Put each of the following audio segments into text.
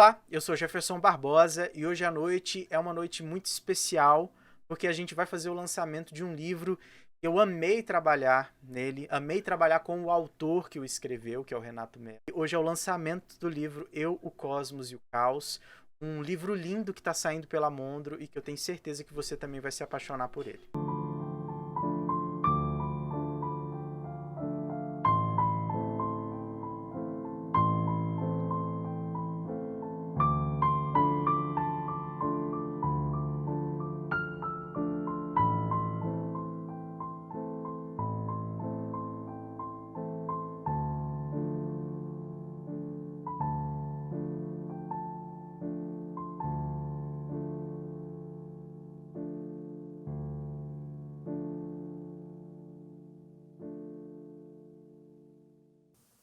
Olá, eu sou Jefferson Barbosa e hoje à noite é uma noite muito especial porque a gente vai fazer o lançamento de um livro que eu amei trabalhar nele, amei trabalhar com o autor que o escreveu, que é o Renato Melo. Hoje é o lançamento do livro Eu, o Cosmos e o Caos, um livro lindo que está saindo pela Mondro e que eu tenho certeza que você também vai se apaixonar por ele.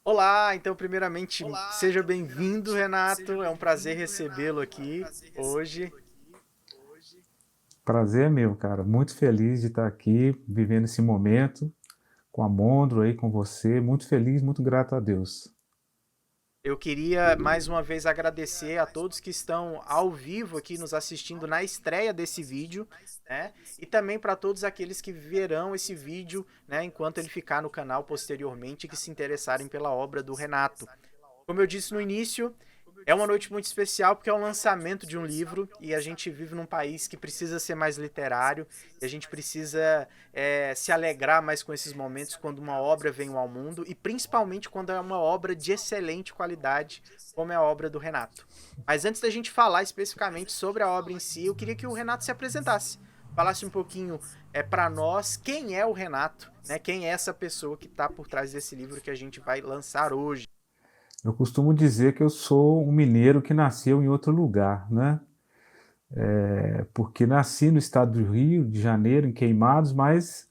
Olá, então primeiramente seja bem-vindo, Renato. É um prazer recebê-lo aqui hoje. Prazer é meu, cara. Muito feliz de estar aqui, vivendo esse momento com a Mondro aí, com você. Muito feliz, muito grato a Deus. Eu queria mais uma vez agradecer a todos que estão ao vivo aqui nos assistindo na estreia desse vídeo, né? E também para todos aqueles que verão esse vídeo, né, enquanto ele ficar no canal posteriormente e que se interessarem pela obra do Renato. Como eu disse no início, é uma noite muito especial porque é o lançamento de um livro e a gente vive num país que precisa ser mais literário e a gente precisa se alegrar mais com esses momentos quando uma obra vem ao mundo e principalmente quando é uma obra de excelente qualidade, como é a obra do Renato. Mas antes da gente falar especificamente sobre a obra em si, eu queria que o Renato se apresentasse, falasse um pouquinho para nós quem é o Renato, né? Quem é essa pessoa que está por trás desse livro que a gente vai lançar hoje. Eu costumo dizer que eu sou um mineiro que nasceu em outro lugar, né? Porque nasci no estado do Rio de Janeiro, em Queimados, mas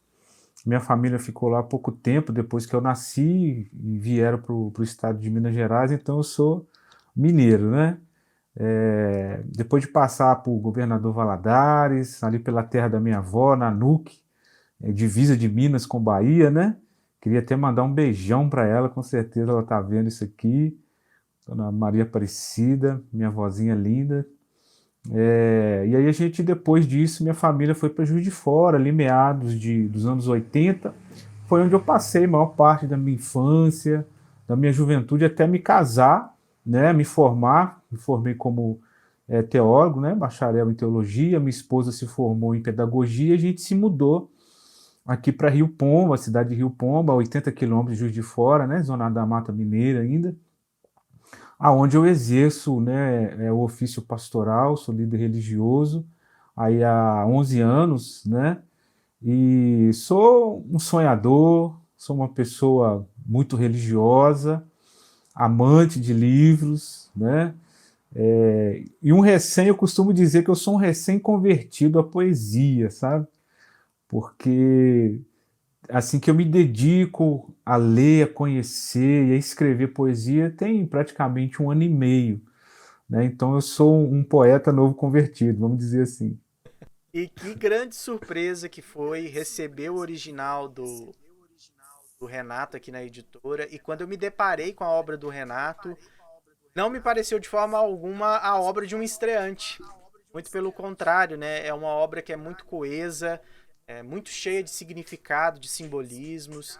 minha família ficou lá há pouco tempo depois que eu nasci e vieram para o estado de Minas Gerais, então eu sou mineiro, né? Depois de passar por Governador Valadares, ali pela terra da minha avó, Nanuque, divisa de Minas com Bahia, né? Queria até mandar um beijão para ela, com certeza ela tá vendo isso aqui. Dona Maria Aparecida, minha vozinha linda. E aí a gente, depois disso, minha família foi para Juiz de Fora, ali dos anos 80. Foi onde eu passei a maior parte da minha infância, da minha juventude, até me casar, né? Me formar. Me formei como teólogo, né? Bacharel em teologia. Minha esposa se formou em pedagogia e a gente se mudou aqui para Rio Pomba, a cidade de Rio Pomba, a 80 quilômetros de Juiz de Fora, né, zona da Mata Mineira ainda, aonde eu exerço, né, o ofício pastoral, sou líder religioso, aí há 11 anos, né, e sou um sonhador, sou uma pessoa muito religiosa, amante de livros, né, e eu costumo dizer que eu sou um recém-convertido à poesia, sabe? Porque assim que eu me dedico a ler, a conhecer e a escrever poesia tem praticamente um ano e meio, né? Então eu sou um poeta novo convertido, vamos dizer assim. E que grande surpresa que foi receber o original do Renato aqui na editora. E quando eu me deparei com a obra do Renato, não me pareceu de forma alguma a obra de um estreante. Muito pelo contrário, né? É uma obra que é muito coesa, é muito cheia de significado, de simbolismos,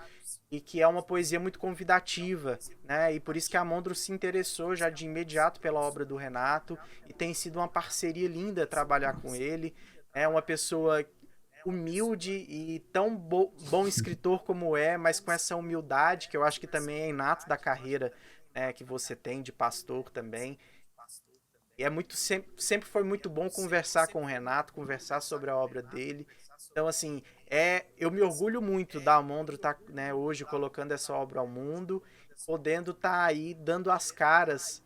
e que é uma poesia muito convidativa, né? E por isso que a Mondro se interessou já de imediato pela obra do Renato, e tem sido uma parceria linda trabalhar com ele. É uma pessoa humilde e tão bom escritor como é, mas com essa humildade que eu acho que também é inato da carreira, né, que você tem de pastor também. E é muito sempre foi muito bom conversar com o Renato, conversar sobre a obra dele. Então assim, eu me orgulho muito da Amondro estar, né, hoje colocando essa obra ao mundo, podendo estar aí dando as caras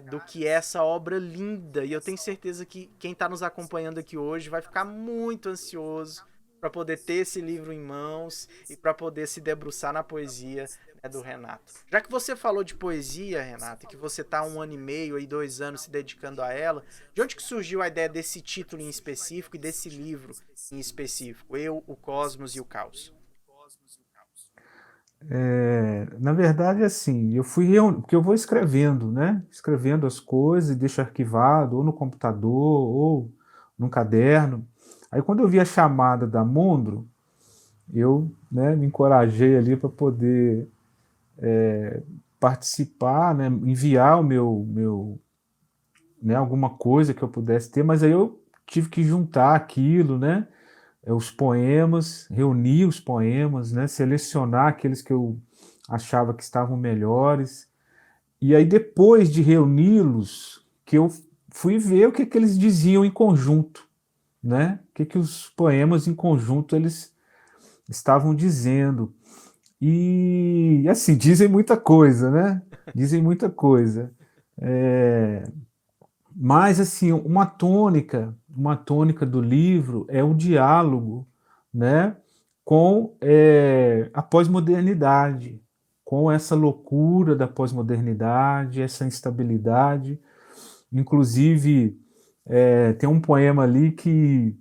do que é essa obra linda. E eu tenho certeza que quem está nos acompanhando aqui hoje vai ficar muito ansioso para poder ter esse livro em mãos e para poder se debruçar na poesia, né, do Renato. Já que você falou de poesia, Renato, e que você está 1 ano e meio e 2 anos se dedicando a ela, de onde que surgiu a ideia desse título em específico e desse livro em específico? Eu, o Cosmos e o Caos. Na verdade, assim, eu fui porque eu vou escrevendo, né? Escrevendo as coisas e deixo arquivado, ou no computador, ou num caderno. Aí, quando eu vi a chamada da Mondro, eu, né, me encorajei ali para poder participar, né, enviar o meu, né, alguma coisa que eu pudesse ter, mas aí eu tive que juntar aquilo, né, os poemas, reunir os poemas, né, selecionar aqueles que eu achava que estavam melhores, e aí depois de reuni-los, que eu fui ver o que, que eles diziam em conjunto, né, o que, que os poemas em conjunto eles estavam dizendo. E assim, dizem muita coisa, né? Dizem muita coisa. É, mas assim, uma tônica do livro é o diálogo, né, com a pós-modernidade, com essa loucura da pós-modernidade, essa instabilidade. Inclusive, tem um poema ali que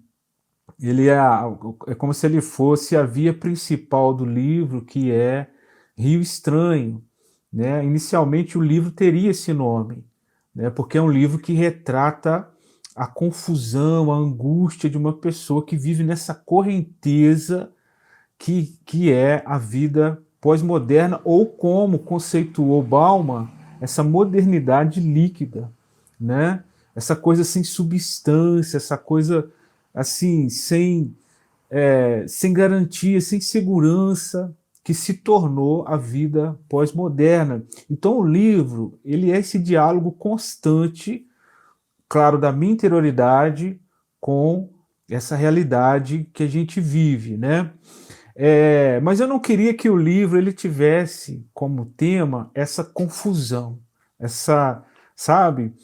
ele é como se ele fosse a via principal do livro, que é Rio Estranho, né? Inicialmente o livro teria esse nome, né? Porque é um livro que retrata a confusão, a angústia de uma pessoa que vive nessa correnteza que é a vida pós-moderna, ou como conceituou Bauman, essa modernidade líquida, né? Essa coisa sem substância, essa coisa assim, sem garantia, sem segurança, que se tornou a vida pós-moderna. Então o livro, ele é esse diálogo constante, claro, da minha interioridade com essa realidade que a gente vive, né? Mas eu não queria que o livro ele tivesse como tema essa confusão, essa, sabe,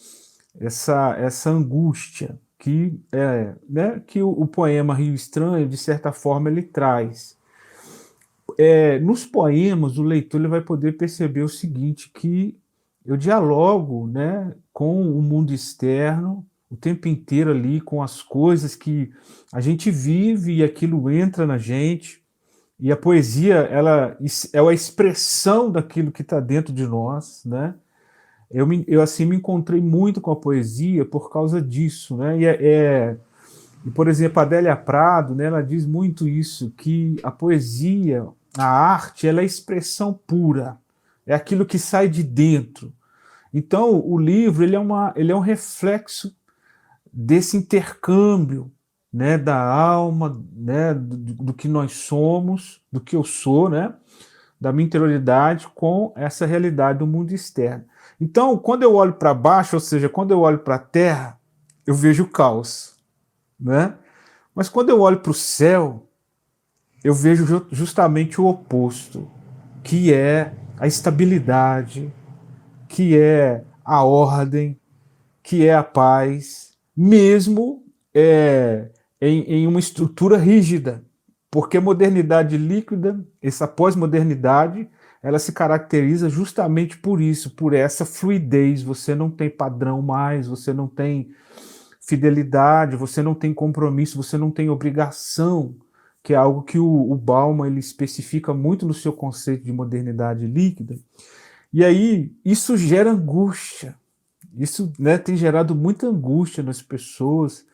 essa angústia que o poema Rio Estranho, de certa forma, ele traz. Nos poemas, o leitor ele vai poder perceber o seguinte, que eu dialogo, né, com o mundo externo, o tempo inteiro ali, com as coisas que a gente vive e aquilo entra na gente, e a poesia ela é a expressão daquilo que está dentro de nós, né? Eu assim me encontrei muito com a poesia por causa disso, né? E, por exemplo, a Adélia Prado, né, ela diz muito isso, que a poesia, a arte, ela é expressão pura, é aquilo que sai de dentro. Então, o livro ele é um reflexo desse intercâmbio, né, da alma, né, do que nós somos, do que eu sou, né, da minha interioridade com essa realidade do mundo externo. Então, quando eu olho para baixo, ou seja, quando eu olho para a terra, eu vejo o caos, né? Mas quando eu olho para o céu, eu vejo justamente o oposto, que é a estabilidade, que é a ordem, que é a paz, mesmo em uma estrutura rígida, porque a modernidade líquida, essa pós-modernidade, ela se caracteriza justamente por isso, por essa fluidez. Você não tem padrão mais, você não tem fidelidade, você não tem compromisso, você não tem obrigação, que é algo que o Bauman ele especifica muito no seu conceito de modernidade líquida. E aí isso gera angústia. Isso, né, tem gerado muita angústia nas pessoas.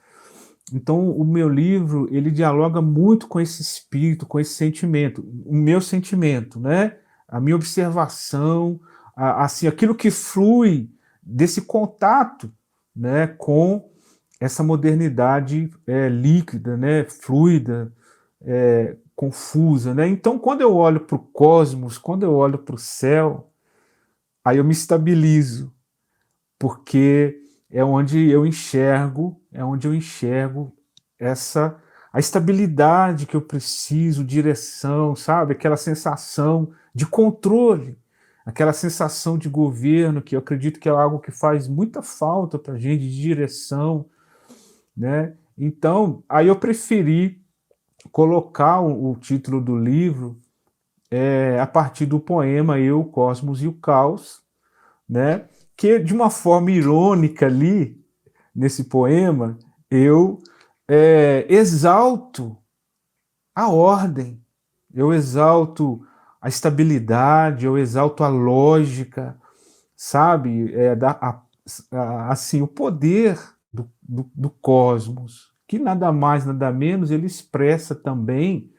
Então, o meu livro, ele dialoga muito com esse espírito, com esse sentimento, o meu sentimento, né? A minha observação, assim, aquilo que flui desse contato, né, com essa modernidade líquida, né, fluida, confusa, né? Então, quando eu olho para o cosmos, quando eu olho para o céu, aí eu me estabilizo, porque é onde eu enxergo essa a estabilidade que eu preciso, direção, sabe? Aquela sensação de controle, aquela sensação de governo, que eu acredito que é algo que faz muita falta para a gente, de direção, né? Então, aí eu preferi colocar o título do livro a partir do poema Eu, o Cosmos e o Caos, né? Que de uma forma irônica ali, nesse poema, eu exalto a ordem, eu exalto a estabilidade, eu exalto a lógica, sabe? Assim, o poder do cosmos, que nada mais, nada menos, ele expressa também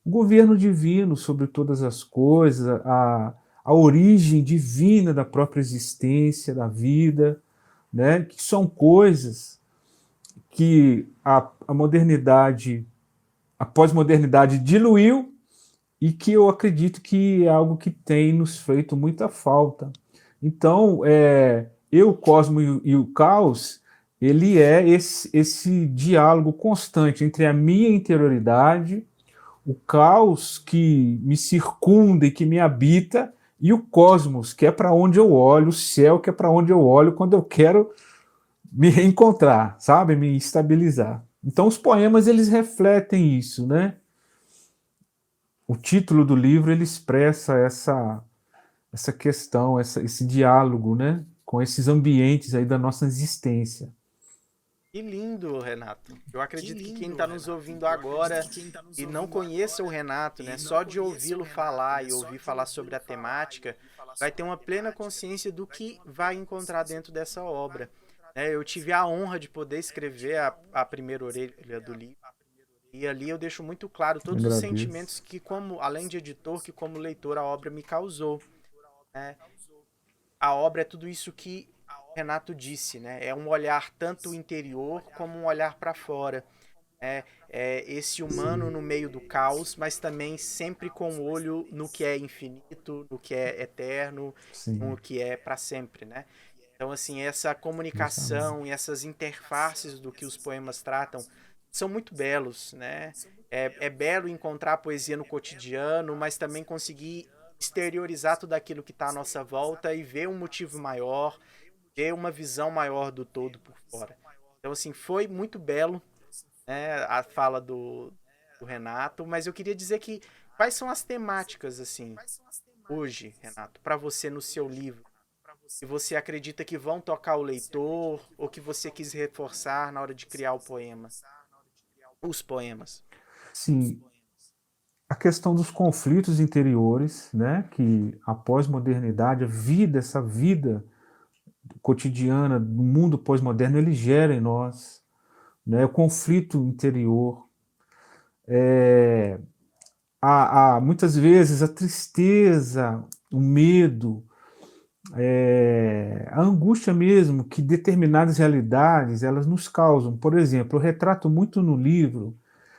o governo divino sobre todas as coisas, a origem divina da própria existência, da vida, né? Que são coisas que a modernidade, a pós-modernidade diluiu e que eu acredito que é algo que tem nos feito muita falta. Então, o cosmo e o caos, ele é esse diálogo constante entre a minha interioridade, o caos que me circunda e que me habita, e o cosmos, que é para onde eu olho, o céu, que é para onde eu olho quando eu quero me reencontrar, sabe? Me estabilizar. Então, os poemas, eles refletem isso, né? O título do livro, ele expressa essa questão, esse diálogo, né? Com esses ambientes aí da nossa existência. Que lindo, Renato. Eu acredito que quem está nos ouvindo agora e não conheça o Renato, né, só de ouvi-lo falar e ouvir falar sobre a temática, vai ter uma plena consciência do que vai encontrar dentro dessa obra. Eu tive a honra de poder escrever a primeira orelha do livro. E ali eu deixo muito claro todos os Agradeço. sentimentos que, como além de editor, que como leitor a obra me causou, né? A obra é tudo isso que Renato disse, né? É um olhar tanto interior como um olhar para fora. É esse humano no meio do caos, mas também sempre com o olho no que é infinito, no que é eterno, no Sim, que é para sempre, né? Então, assim, essa comunicação justamente. e essas interfaces do que os poemas tratam são muito belos, né? É belo encontrar a poesia no cotidiano, mas também conseguir exteriorizar tudo aquilo que está à nossa volta e ver um motivo maior, ver uma visão maior do todo por fora. Então, assim, foi muito belo, né, a fala do Renato, mas eu queria dizer que quais são as temáticas, assim, hoje, Renato, para você no seu livro? Se você acredita que vão tocar o leitor ou que você quis reforçar na hora de criar o poema, os poemas. Sim, a questão dos conflitos interiores, né, que a pós-modernidade, a vida, essa vida cotidiana do mundo pós-moderno, ele gera em nós, né, o conflito interior, muitas vezes a tristeza, o medo, a angústia mesmo que determinadas realidades elas nos causam. Por exemplo, eu retrato muito no livro,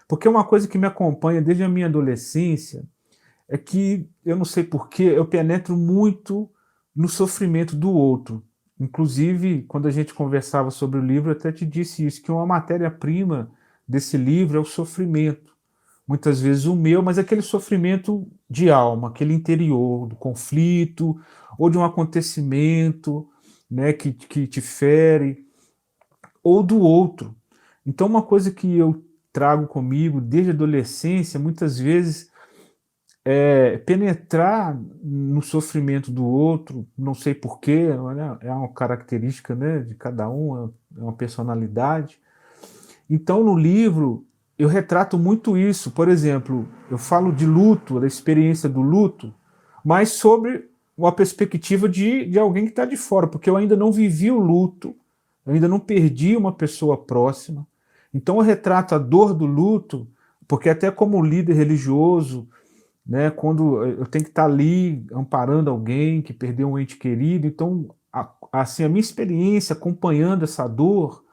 porque é uma coisa que me acompanha desde a minha adolescência, é que, eu não sei porquê, eu penetro muito no sofrimento do outro. Inclusive, quando a gente conversava sobre o livro, eu até te disse isso, que uma matéria-prima desse livro é o sofrimento. Muitas vezes o meu, mas aquele sofrimento de alma, aquele interior, do conflito, ou de um acontecimento, né, que te fere, ou do outro. Então, uma coisa que eu trago comigo desde a adolescência, muitas vezes, penetrar no sofrimento do outro, não sei porquê, né? É uma característica, né, de cada um, é uma personalidade. Então, no livro, eu retrato muito isso. Por exemplo, eu falo de luto, da experiência do luto, mas sobre uma perspectiva de alguém que está de fora, porque eu ainda não vivi o luto, eu ainda não perdi uma pessoa próxima. Então, eu retrato a dor do luto, porque até como líder religioso, né, quando eu tenho que estar ali amparando alguém que perdeu um ente querido, então assim a minha experiência acompanhando essa dor,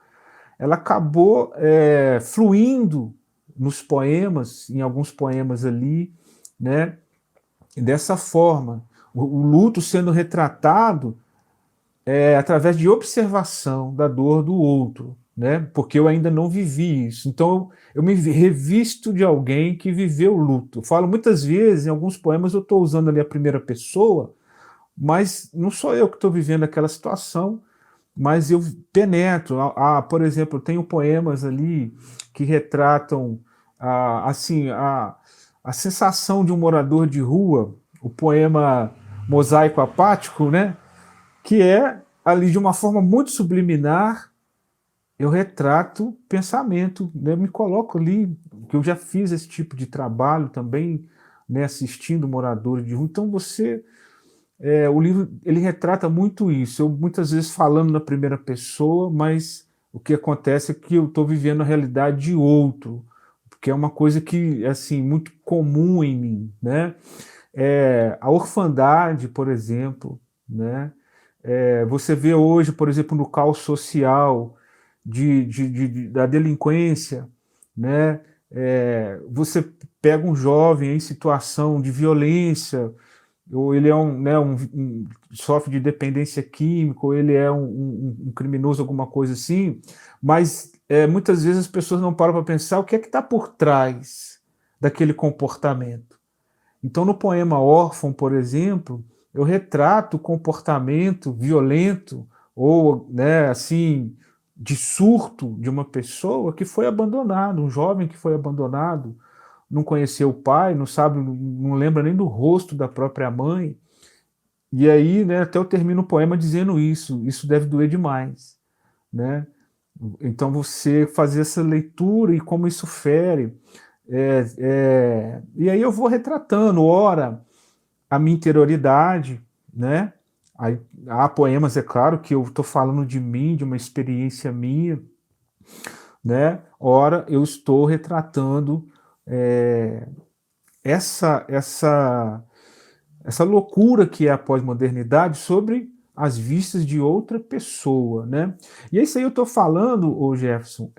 ela acabou fluindo nos poemas, em alguns poemas ali, né, dessa forma, o luto sendo retratado através de observação da dor do outro, né? Porque eu ainda não vivi isso. Então eu me revisto de alguém que viveu o luto. Eu falo muitas vezes, em alguns poemas, eu estou usando ali a primeira pessoa, mas não sou eu que estou vivendo aquela situação, mas eu penetro. Por exemplo, eu tenho poemas ali que retratam assim, a sensação de um morador de rua, o poema Mosaico Apático, né? Que é ali de uma forma muito subliminar, eu retrato pensamento, né? Eu me coloco ali, que eu já fiz esse tipo de trabalho também né, assistindo moradores de rua. Então o livro ele retrata muito isso. Eu muitas vezes falando na primeira pessoa, mas o que acontece é que eu estou vivendo a realidade de outro, porque é uma coisa que assim muito comum em mim, né? A orfandade, por exemplo, né? Você vê hoje, por exemplo, no caos social da delinquência, né? Você pega um jovem em situação de violência, ou ele é sofre de dependência química, ou ele é um criminoso, alguma coisa assim, mas muitas vezes as pessoas não param para pensar o que é que está por trás daquele comportamento. Então, no poema Órfão, por exemplo, eu retrato o comportamento violento ou, né, assim, de surto de uma pessoa que foi abandonada, um jovem que foi abandonado, não conheceu o pai, não sabe, não lembra nem do rosto da própria mãe. E aí, né, até eu termino o poema dizendo isso deve doer demais, né? Então você fazer essa leitura e como isso fere. E aí eu vou retratando, ora, a minha interioridade, né? Aí, há poemas, é claro, que eu estou falando de mim, de uma experiência minha, né? Ora, eu estou retratando essa loucura que é a pós-modernidade sobre as vistas de outra pessoa, né? E é isso aí eu estou falando, ô Jefferson,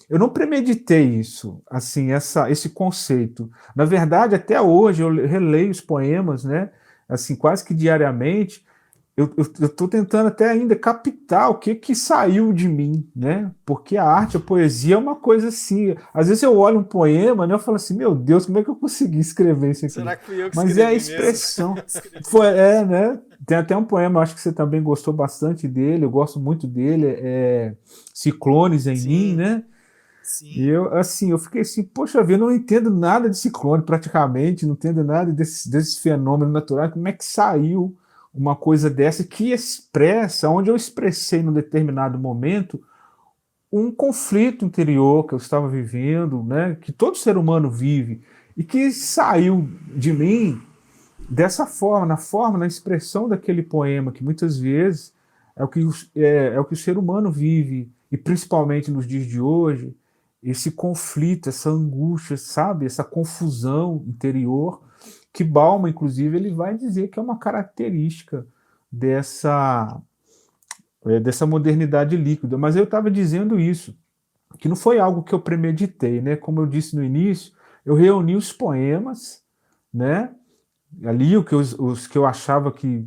eu não premeditei isso, assim, esse conceito. Na verdade, até hoje eu releio os poemas, né? Assim, quase que diariamente, eu estou tentando até ainda captar o que saiu de mim, né? Porque a arte, a poesia é uma coisa assim. Às vezes eu olho um poema, né? Eu falo assim, meu Deus, como é que eu consegui escrever isso aqui? Será que fui eu que Mas é a escrevi mesmo? expressão. Né? Tem até um poema, acho que você também gostou bastante dele, eu gosto muito dele, Ciclones em Mim, Sim, né? E eu fiquei assim, poxa vida, eu não entendo nada de ciclone praticamente, não entendo nada desse fenômeno natural, como é que saiu uma coisa dessa que expressa, onde eu expressei num determinado momento um conflito interior que eu estava vivendo, né, que todo ser humano vive, e que saiu de mim dessa forma, na expressão daquele poema, que muitas vezes é o que o ser humano vive, e principalmente nos dias de hoje, esse conflito, essa angústia, sabe, essa confusão interior, que Bauman, inclusive, ele vai dizer que é uma característica dessa, dessa modernidade líquida. Mas eu estava dizendo isso, que não foi algo que eu premeditei, né? Como eu disse no início, eu reuni os poemas, né? Ali os que eu achava que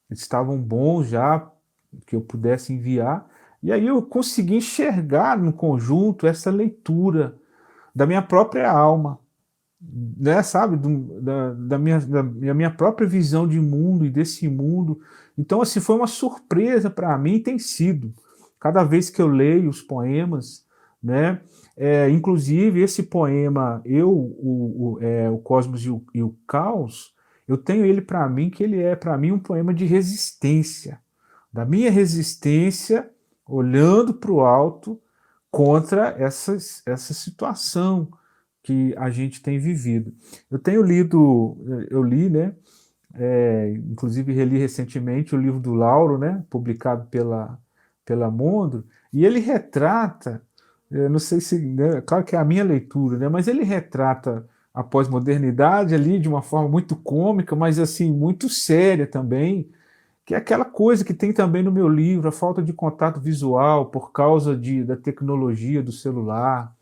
estavam bons já, que eu pudesse enviar, e aí eu consegui enxergar no conjunto essa leitura da minha própria alma, né, sabe, da minha própria visão de mundo e desse mundo. Então, assim, foi uma surpresa para mim, tem sido. Cada vez que eu leio os poemas, né, inclusive esse poema, o Cosmos e o Caos, eu tenho ele para mim, que ele é para mim um poema de resistência, da minha resistência, olhando para o alto contra essa situação que a gente tem vivido. Eu li, né? Inclusive reli recentemente o livro do Lauro, né? Publicado pela Mondro, e ele retrata, não sei se, né, claro que é a minha leitura, né? Mas ele retrata a pós-modernidade ali de uma forma muito cômica, mas assim muito séria também, que é aquela coisa que tem também no meu livro, a falta de contato visual por causa da tecnologia do celular,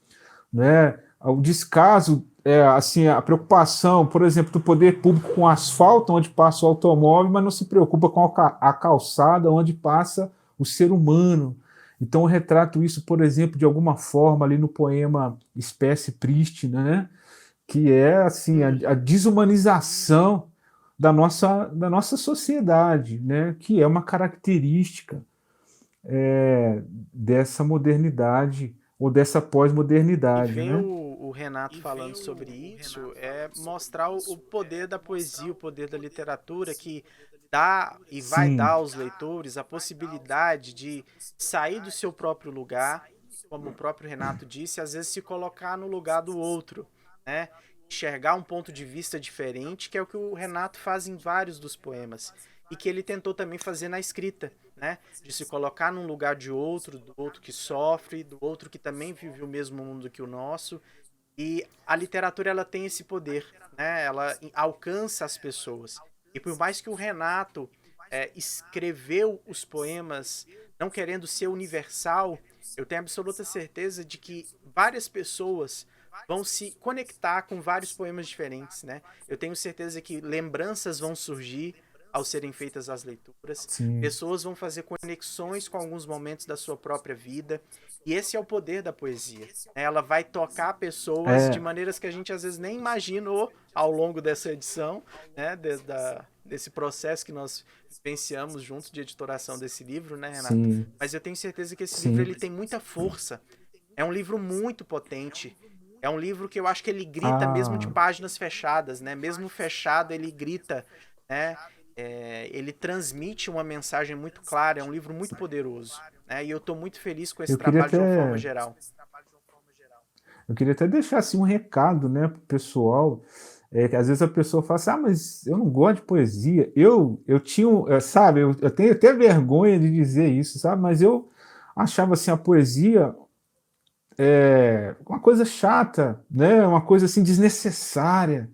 né? O descaso, assim, a preocupação, por exemplo, do poder público com o asfalto onde passa o automóvel, mas não se preocupa com a calçada onde passa o ser humano. Então eu retrato isso, por exemplo, de alguma forma ali no poema Espécie Prístina, né? Que é assim a desumanização da nossa sociedade, né? Que é uma característica dessa modernidade ou dessa e pós-modernidade, ver né? o Renato falando sobre isso é mostrar o poder da poesia, o poder da literatura que dá e vai dar Sim, aos leitores a possibilidade de sair do seu próprio lugar, como o próprio Renato disse, às vezes se colocar no lugar do outro, né? enxergar um ponto de vista diferente, que é o que o Renato faz em vários dos poemas. E que ele tentou também fazer na escrita, né? De se colocar num lugar de outro, do outro que sofre, do outro que também vive o mesmo mundo que o nosso. E a literatura, ela tem esse poder, né? Ela alcança as pessoas. E por mais que o Renato escreveu os poemas não querendo ser universal, eu tenho absoluta certeza de que várias pessoas vão se conectar com vários poemas diferentes, né? Eu tenho certeza que lembranças vão surgir ao serem feitas as leituras, sim. pessoas vão fazer conexões com alguns momentos da sua própria vida, e esse é o poder da poesia, né? Ela vai tocar pessoas de É, maneiras que a gente às vezes nem imaginou ao longo dessa edição, né? Desse processo que nós vivenciamos juntos de editoração desse livro, né, Renato? sim, Mas eu tenho certeza que esse livro sim. ele tem muita força. É um livro muito potente. É um livro que eu acho que ele grita mesmo de Ah, páginas fechadas, né? Mesmo fechado, ele grita, né? Ele transmite uma mensagem muito clara. É um livro muito poderoso, né? E eu estou muito feliz com esse eu queria trabalho de uma forma até, geral. eu queria até deixar assim um recado, né, pro pessoal. Que às vezes a pessoa fala assim, ah, mas eu não gosto de poesia. Eu tinha, sabe, eu tenho até vergonha de dizer isso, sabe? Mas eu achava assim a poesia uma coisa chata, né? Uma coisa assim desnecessária,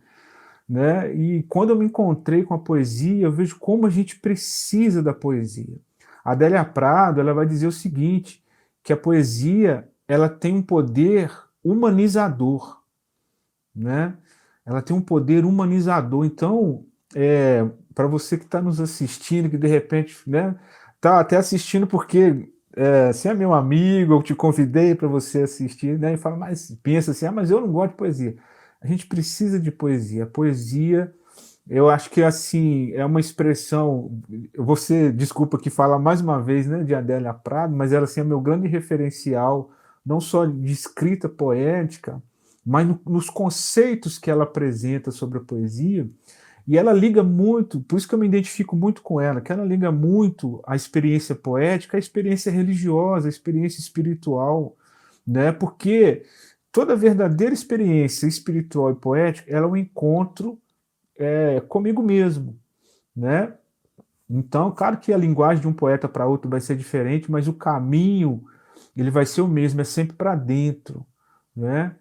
né? E quando eu me encontrei com a poesia, eu vejo como a gente precisa da poesia. A Adélia Prado, ela vai dizer o seguinte, que a poesia, ela tem um poder humanizador, né? Ela tem um poder humanizador. Então, para você que está nos assistindo, que de repente, né, tá até assistindo porque você é meu amigo, eu te convidei para você assistir, né, e fala, mas pensa assim, ah, mas eu não gosto de poesia. A gente precisa de poesia. A poesia, eu acho que assim é uma expressão. Você, desculpa que fala mais uma vez, né, de Adélia Prado, mas ela assim, é meu grande referencial, não só de escrita poética, mas nos conceitos que ela apresenta sobre a poesia. E ela liga muito, por isso que eu me identifico muito com ela, que ela liga muito a experiência poética, a experiência religiosa, a experiência espiritual, né? Porque toda verdadeira experiência espiritual e poética, ela é um encontro comigo mesmo, né? Então, claro que a linguagem de um poeta para outro vai ser diferente, mas o caminho ele vai ser o mesmo, é sempre para dentro, né?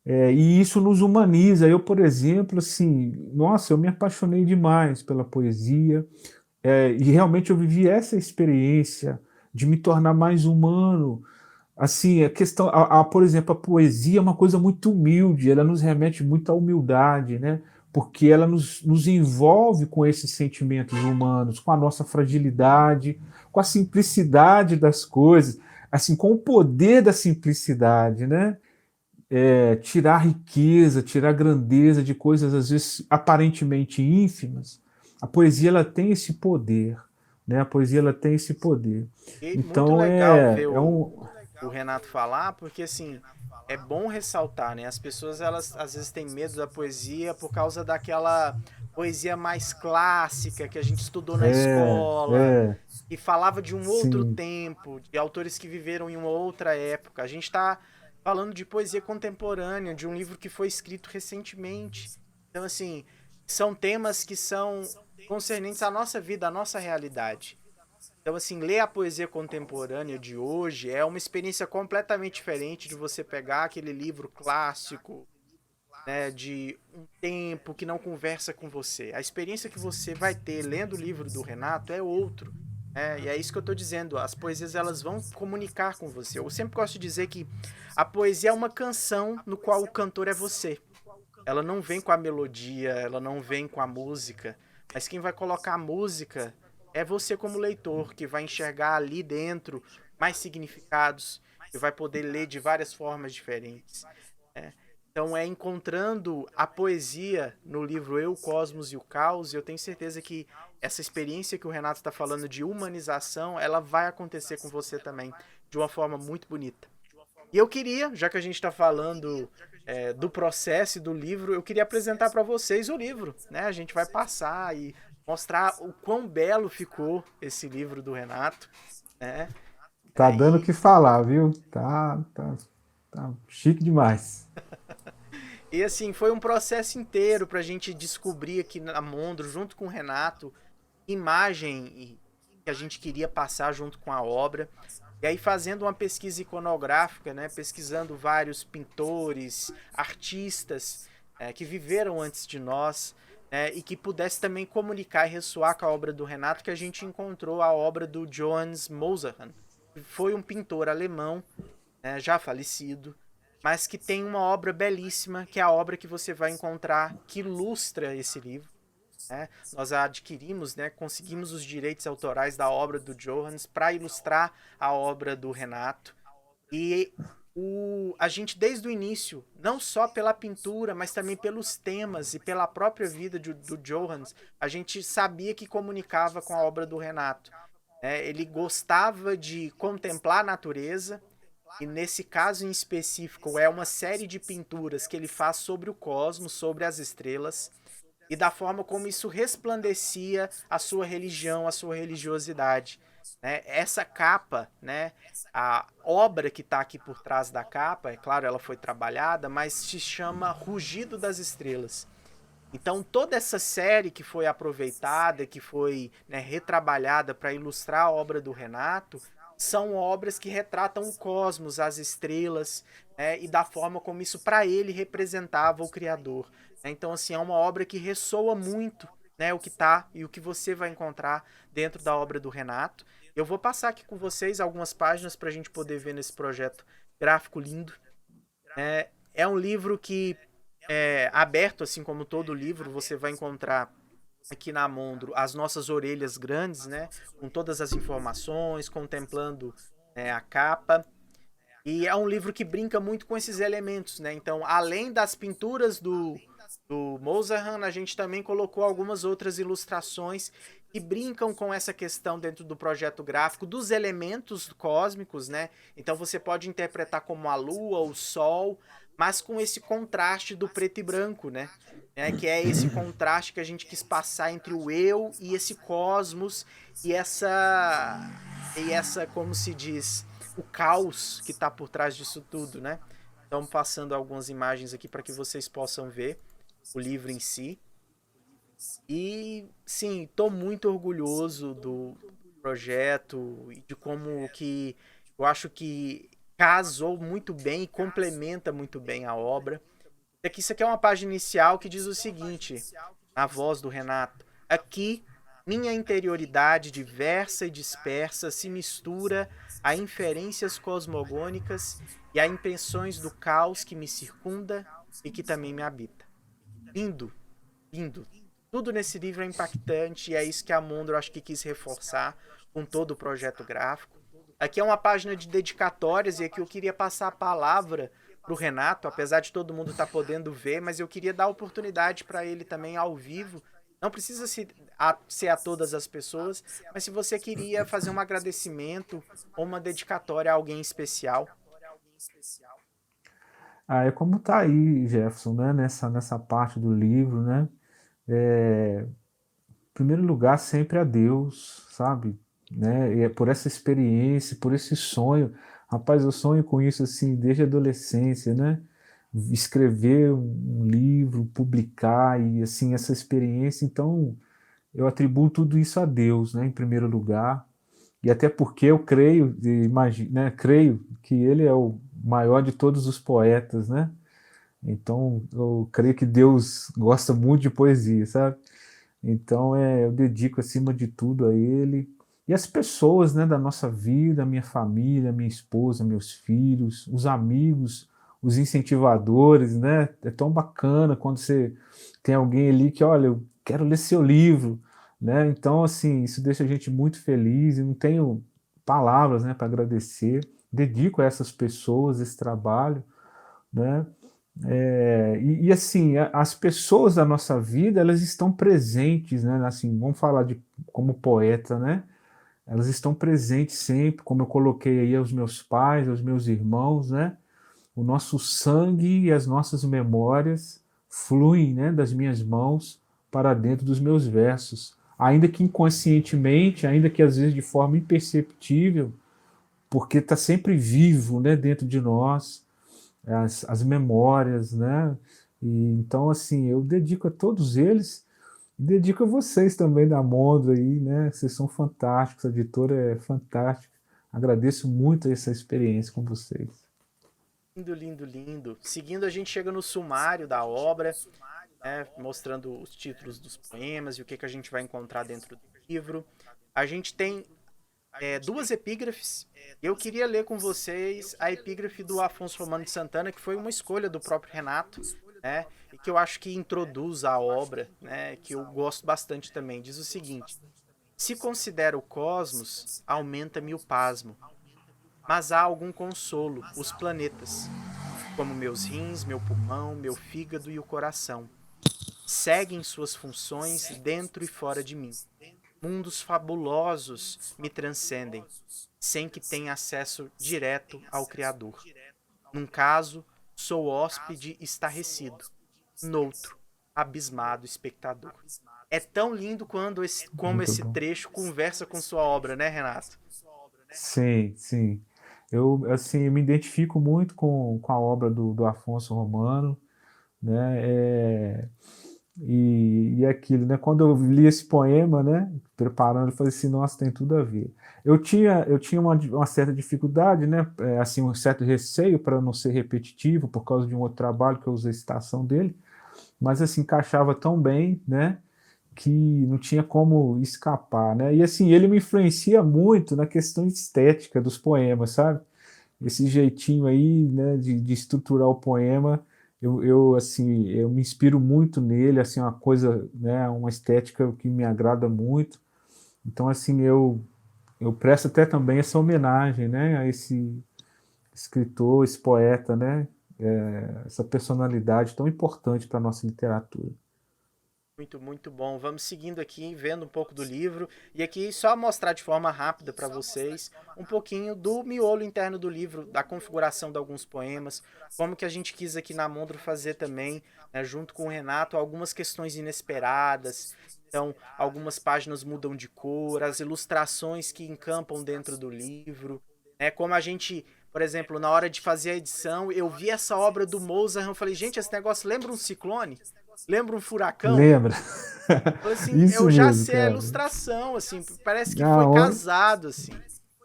E isso nos humaniza. Eu, por exemplo, assim, nossa, eu me apaixonei demais pela poesia, e realmente eu vivi essa experiência de me tornar mais humano. Assim, a questão, por exemplo, a poesia é uma coisa muito humilde, ela nos remete muito à humildade, né? Porque ela nos envolve com esses sentimentos humanos, com a nossa fragilidade, com a simplicidade das coisas, assim, com o poder da simplicidade, né? Tirar riqueza, tirar grandeza de coisas às vezes aparentemente ínfimas. A poesia ela tem esse poder, né? A poesia ela tem esse poder. E muito Então legal ver é um o Renato falar, porque assim, é bom ressaltar, né? As pessoas, elas às vezes têm medo da poesia por causa daquela poesia mais clássica que a gente estudou na é, escola é, e falava de um outro sim, tempo, de autores que viveram em uma outra época. A gente está falando de poesia contemporânea, de um livro que foi escrito recentemente. Então, assim, são temas que são concernentes à nossa vida, à nossa realidade. Então, assim, ler a poesia contemporânea de hoje é uma experiência completamente diferente de você pegar aquele livro clássico, né, de um tempo que não conversa com você. A experiência que você vai ter lendo o livro do Renato é outro. E é isso que eu estou dizendo. As poesias, elas vão comunicar com você. Eu sempre gosto de dizer que a poesia é uma canção no qual o cantor é você. Ela não vem com a melodia, ela não vem com a música, mas quem vai colocar a música é você como leitor, que vai enxergar ali dentro mais significados, que vai poder ler de várias formas diferentes. Né? Então é encontrando a poesia no livro Eu, o Cosmos e o Caos, e eu tenho certeza que essa experiência que o Renato está falando de humanização, ela vai acontecer com você também, de uma forma muito bonita. E eu queria, já que a gente está falando do processo e do livro, eu queria apresentar para vocês o livro. Né? A gente vai passar e mostrar o quão belo ficou esse livro do Renato. Né? tá dando o E que falar, viu? Tá chique demais. E assim, foi um processo inteiro para a gente descobrir aqui na Mondro, junto com o Renato, imagem que a gente queria passar junto com a obra. E aí, fazendo uma pesquisa iconográfica, né, pesquisando vários pintores, artistas que viveram antes de nós, e que pudesse também comunicar e ressoar com a obra do Renato, que a gente encontrou a obra do Johannes Mozart, que foi um pintor alemão, já falecido, mas que tem uma obra belíssima, que é a obra que você vai encontrar, que ilustra esse livro. Nós a adquirimos, conseguimos os direitos autorais da obra do Johannes para ilustrar a obra do Renato. E a gente, desde o início, não só pela pintura, mas também pelos temas e pela própria vida do Johannes, a gente sabia que comunicava com a obra do Renato. Ele gostava de contemplar a natureza, e nesse caso em específico é uma série de pinturas que ele faz sobre o cosmos, sobre as estrelas, e da forma como isso resplandecia a sua religião, a sua religiosidade. Essa capa, a obra que está aqui por trás da capa, é claro, ela foi trabalhada, mas se chama Rugido das Estrelas. Então toda essa série que foi aproveitada, que foi retrabalhada para ilustrar a obra do Renato, são obras que retratam o cosmos, as estrelas, e da forma como isso para ele representava o Criador. Então assim, é uma obra que ressoa muito, o que tá e o que você vai encontrar dentro da obra do Renato. Eu vou passar aqui com vocês algumas páginas para a gente poder ver nesse projeto gráfico lindo. É um livro que aberto, assim como todo livro, você vai encontrar aqui na Mondro as nossas orelhas grandes, com todas as informações, contemplando a capa. E é um livro que brinca muito com esses elementos, Então, além das pinturas do Mozart, a gente também colocou algumas outras ilustrações que brincam com essa questão dentro do projeto gráfico dos elementos cósmicos, Então você pode interpretar como a lua, o sol, mas com esse contraste do preto e branco, que é esse contraste que a gente quis passar entre o eu e esse cosmos e essa, como se diz, o caos que está por trás disso tudo, Então, passando algumas imagens aqui para que vocês possam ver o livro em si. E, sim, estou muito orgulhoso do projeto e de como que eu acho que casou muito bem e complementa muito bem a obra. Isso aqui é uma página inicial que diz o seguinte, na voz do Renato: aqui, minha interioridade diversa e dispersa se mistura a inferências cosmogônicas e a impressões do caos que me circunda e que também me habita. Lindo, lindo. Tudo nesse livro é impactante e é isso que a Mondro acho que quis reforçar com todo o projeto gráfico. Aqui é uma página de dedicatórias e aqui eu queria passar a palavra para o Renato, apesar de todo mundo estar podendo ver, mas eu queria dar oportunidade para ele também ao vivo. Não precisa ser a todas as pessoas, mas se você queria fazer um agradecimento ou uma dedicatória a alguém especial. É como tá aí, Jefferson, nessa parte do livro, em primeiro lugar, sempre a Deus, sabe? E é por essa experiência, por esse sonho. Rapaz, eu sonho com isso assim desde a adolescência, Escrever um livro, publicar e assim essa experiência. Então, eu atribuo tudo isso a Deus, em primeiro lugar. E até porque eu creio, creio que Ele é o maior de todos os poetas, Então, eu creio que Deus gosta muito de poesia, sabe? Então, eu dedico acima de tudo a Ele. E as pessoas, da nossa vida, minha família, minha esposa, meus filhos, os amigos, os incentivadores, É tão bacana quando você tem alguém ali que, olha, eu quero ler seu livro, Então, assim, isso deixa a gente muito feliz e não tenho palavras, para agradecer. Dedico a essas pessoas esse trabalho, assim, as pessoas da nossa vida, elas estão presentes, Assim, vamos falar como poeta, Elas estão presentes sempre, como eu coloquei aí aos meus pais, aos meus irmãos, O nosso sangue e as nossas memórias fluem, das minhas mãos para dentro dos meus versos, ainda que inconscientemente, ainda que às vezes de forma imperceptível, porque está sempre vivo, dentro de nós as memórias, E, então, assim, eu dedico a todos eles e dedico a vocês também da Mondro aí, né? Vocês são fantásticos, a editora é fantástica. Agradeço muito essa experiência com vocês. Lindo, lindo, lindo. Seguindo, a gente chega no sumário da obra, né, mostrando os títulos dos poemas e o que, que a gente vai encontrar dentro do livro. A gente tem duas epígrafes. Eu queria ler com vocês a epígrafe do Afonso Romano de Santana, que foi uma escolha do próprio Renato, né, e que eu acho que introduz a obra, né, que eu gosto bastante também. Diz o seguinte: se considero o cosmos, aumenta-me o pasmo, mas há algum consolo, os planetas, como meus rins, meu pulmão, meu fígado e o coração, seguem suas funções dentro e fora de mim. Mundos fabulosos me transcendem, sem que tenha acesso direto ao Criador. Num caso, sou hóspede estarrecido, noutro, abismado espectador. É tão lindo como Muito esse bom. trecho conversa com sua obra, né, Renato? Sim, sim. Eu, assim, me identifico muito com a obra do Afonso Romano, né? E aquilo, né? Quando eu li esse poema, né? Preparando, eu falei assim, nossa, tem tudo a ver. Eu tinha uma certa dificuldade, né? Assim, um certo receio para não ser repetitivo, por causa de um outro trabalho que eu usei a citação dele, mas assim, encaixava tão bem, né? Que não tinha como escapar, né? E assim, ele me influencia muito na questão estética dos poemas, sabe? Esse jeitinho aí, né, de estruturar o poema, assim, eu me inspiro muito nele, assim, uma coisa, né, uma estética que me agrada muito. Então, assim, eu presto até também essa homenagem, né, a esse escritor, esse poeta, né, essa personalidade tão importante para a nossa literatura. Muito, muito bom. Vamos seguindo aqui, vendo um pouco do livro. E aqui só mostrar de forma rápida para vocês um pouquinho do miolo interno do livro, da configuração de alguns poemas, como que a gente quis aqui na Mondro fazer também, né, junto com o Renato, algumas questões inesperadas. Então, algumas páginas mudam de cor, as ilustrações que encampam dentro do livro. Né, como a gente, por exemplo, na hora de fazer a edição, eu vi essa obra do Mozart, eu falei, gente, esse negócio lembra um ciclone? Lembra um furacão? Lembra? Falei assim, Isso eu já mesmo, sei a cara. ilustração, assim, parece que foi Ah, casado, assim,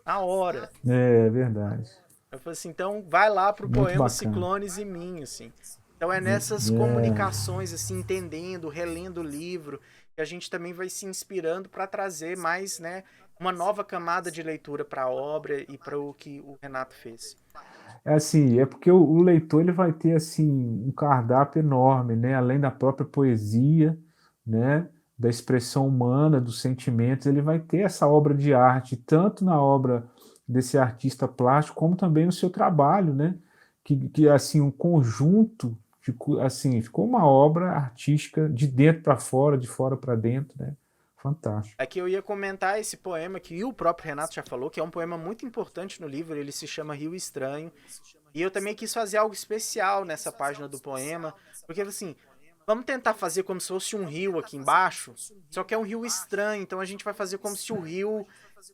na hora. é verdade. Eu falei assim, então vai lá pro Muito poema bacana. Ciclones e Mim, assim. Então é nessas É, comunicações, assim, entendendo, relendo o livro, que a gente também vai se inspirando para trazer mais, né, uma nova camada de leitura para a obra e para o que o Renato fez. é assim, é porque o leitor ele vai ter assim um cardápio enorme, né? Além da própria poesia, né? Da expressão humana, dos sentimentos, ele vai ter essa obra de arte, tanto na obra desse artista plástico, como também no seu trabalho, né? Que assim, um conjunto, assim, ficou uma obra artística de dentro para fora, de fora para dentro, né? Fantástico. Aqui eu ia comentar esse poema que o próprio Renato já falou, que é um poema muito importante no livro, ele se chama Rio Estranho. E eu também quis fazer algo especial nessa página do poema, porque assim, vamos tentar fazer como se fosse um rio aqui embaixo, só que é um rio estranho, então a gente vai fazer como se o rio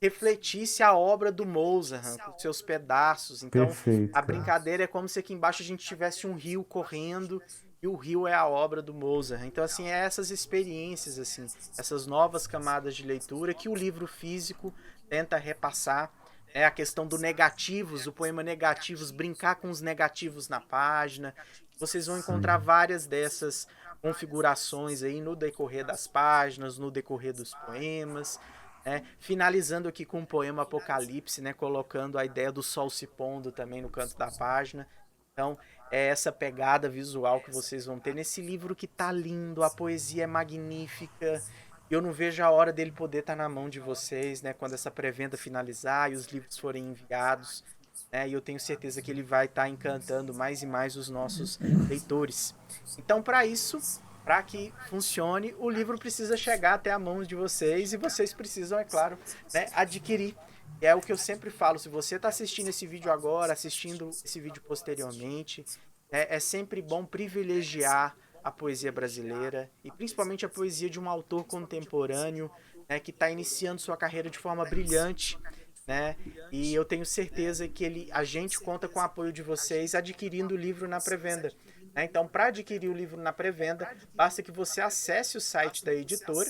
refletisse a obra do Mozart, com seus pedaços. Então, Perfeito, a cara. brincadeira é como se aqui embaixo a gente tivesse um rio correndo e o rio é a obra do Mozart. Então, assim, é essas experiências, assim, essas novas camadas de leitura que o livro físico tenta repassar. É a questão do negativos, o poema negativos, brincar com os negativos na página. Vocês vão encontrar Sim, várias dessas configurações aí no decorrer das páginas, no decorrer dos poemas. Né? Finalizando aqui com o poema Apocalipse, né? Colocando a ideia do sol se pondo também no canto da página. Então, é essa pegada visual que vocês vão ter nesse livro que tá lindo, a poesia é magnífica. Eu não vejo a hora dele poder estar na mão de vocês, né? Quando essa pré-venda finalizar e os livros forem enviados. Né, e eu tenho certeza que ele vai estar encantando mais e mais os nossos leitores. Então, para isso, para que funcione, o livro precisa chegar até a mão de vocês e vocês precisam, é claro, né, adquirir. É o que eu sempre falo, se você está assistindo esse vídeo agora, assistindo esse vídeo posteriormente, é sempre bom privilegiar a poesia brasileira e principalmente a poesia de um autor contemporâneo, né, que está iniciando sua carreira de forma brilhante, né? E eu tenho certeza que a gente conta com o apoio de vocês adquirindo o livro na pré-venda. né? Então, para adquirir o livro na pré-venda, basta que você acesse o site da editora,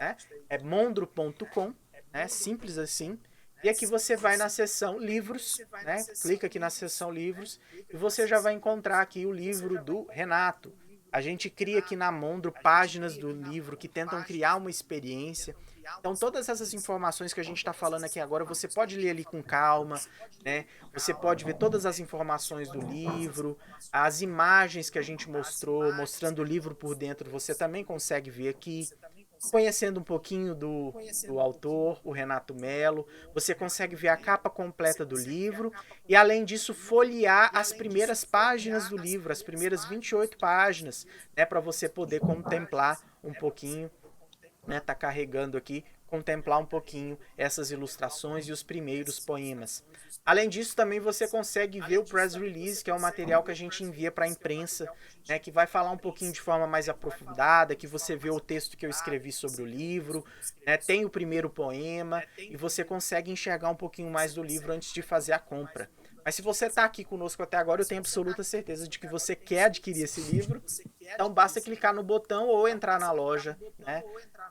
né? É mondro.com, né? Simples assim. E aqui você vai na seção livros, né? Clica aqui na seção livros e você já vai encontrar aqui o livro do Renato. A gente cria aqui na Mondro páginas do livro que tentam criar uma experiência. Então, todas essas informações que a gente está falando aqui agora, você pode ler ali com calma, né? Você pode ver todas as informações do livro, as imagens que a gente mostrou, mostrando o livro por dentro, você também consegue ver aqui. Conhecendo um pouquinho do autor, o Renato Melo, você consegue ver a capa completa do livro e, além disso, folhear as primeiras páginas do livro, as primeiras 28 páginas, né, para você poder contemplar um pouquinho, né, tá carregando aqui, contemplar um pouquinho essas ilustrações e os primeiros poemas. Além disso, também você consegue ver o press release, que é um material que a gente envia para a imprensa, né, que vai falar um pouquinho de forma mais aprofundada, que você vê o texto que eu escrevi sobre o livro, né, tem o primeiro poema, e você consegue enxergar um pouquinho mais do livro antes de fazer a compra. Mas se você está aqui conosco até agora, eu tenho absoluta certeza de que você quer adquirir esse livro. Então basta clicar no botão ou entrar na loja, né?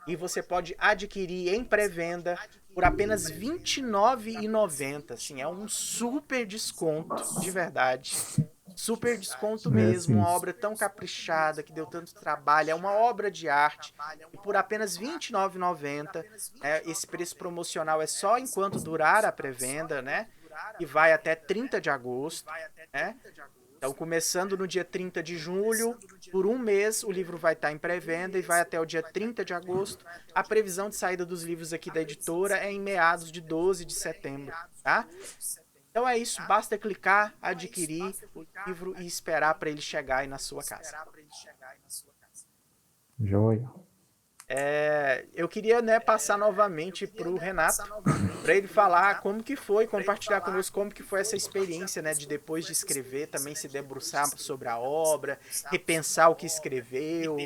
E você pode adquirir em pré-venda por apenas R$ 29,90. Assim, é um super desconto, de verdade. Super desconto É mesmo, assim, uma obra tão caprichada, que deu tanto trabalho, é uma obra de arte, e por apenas R$ 29,90, esse preço promocional é só enquanto durar a pré-venda, né? E vai até 30 de agosto, né? Então, começando no dia 30 de julho, por um mês o livro vai estar em pré-venda e vai até o dia 30 de agosto. A previsão de saída dos livros aqui da editora é em meados de 12 de setembro, tá? Então é isso, basta clicar, adquirir o livro e esperar para ele chegar aí na sua casa. joia. Eu queria, né, passar novamente para o Renato, para ele falar como que foi, compartilhar conosco como que foi essa experiência, né, de depois de escrever, também se debruçar sobre a obra, repensar o que escreveu.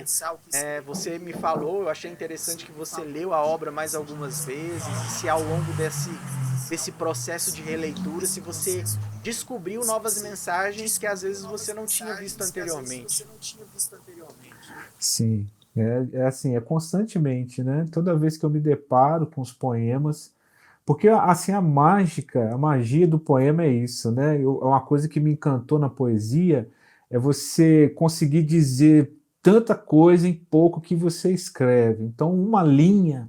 Você me falou, eu achei interessante que você leu a obra mais algumas vezes, e se ao longo desse processo de releitura, se você descobriu novas mensagens que às vezes você não tinha visto anteriormente. Sim, é assim, é constantemente, né? Toda vez que eu me deparo com os poemas, porque assim a magia do poema é isso, né? É uma coisa que me encantou na poesia, é você conseguir dizer tanta coisa em pouco que você escreve. Então, uma linha,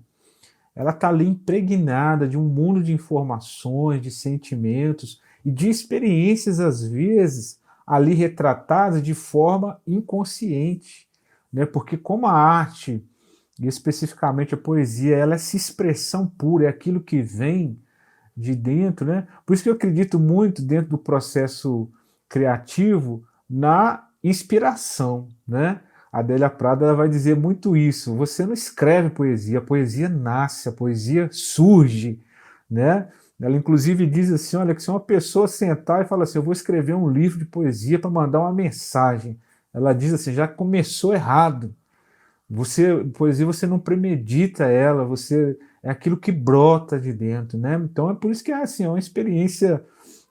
ela está ali impregnada de um mundo de informações, de sentimentos e de experiências, às vezes, ali retratadas de forma inconsciente, né? Porque como a arte, e especificamente a poesia, ela é essa expressão pura, é aquilo que vem de dentro, né? Por isso que eu acredito muito dentro do processo criativo na inspiração, né? A Adélia Prado ela vai dizer muito isso. Você não escreve poesia, a poesia nasce, a poesia surge, né? Ela inclusive diz assim, olha, que se uma pessoa sentar e falar assim, eu vou escrever um livro de poesia para mandar uma mensagem, ela diz assim, já começou errado. Poesia você não premedita ela, você é aquilo que brota de dentro, né? Então é por isso que é assim, é uma experiência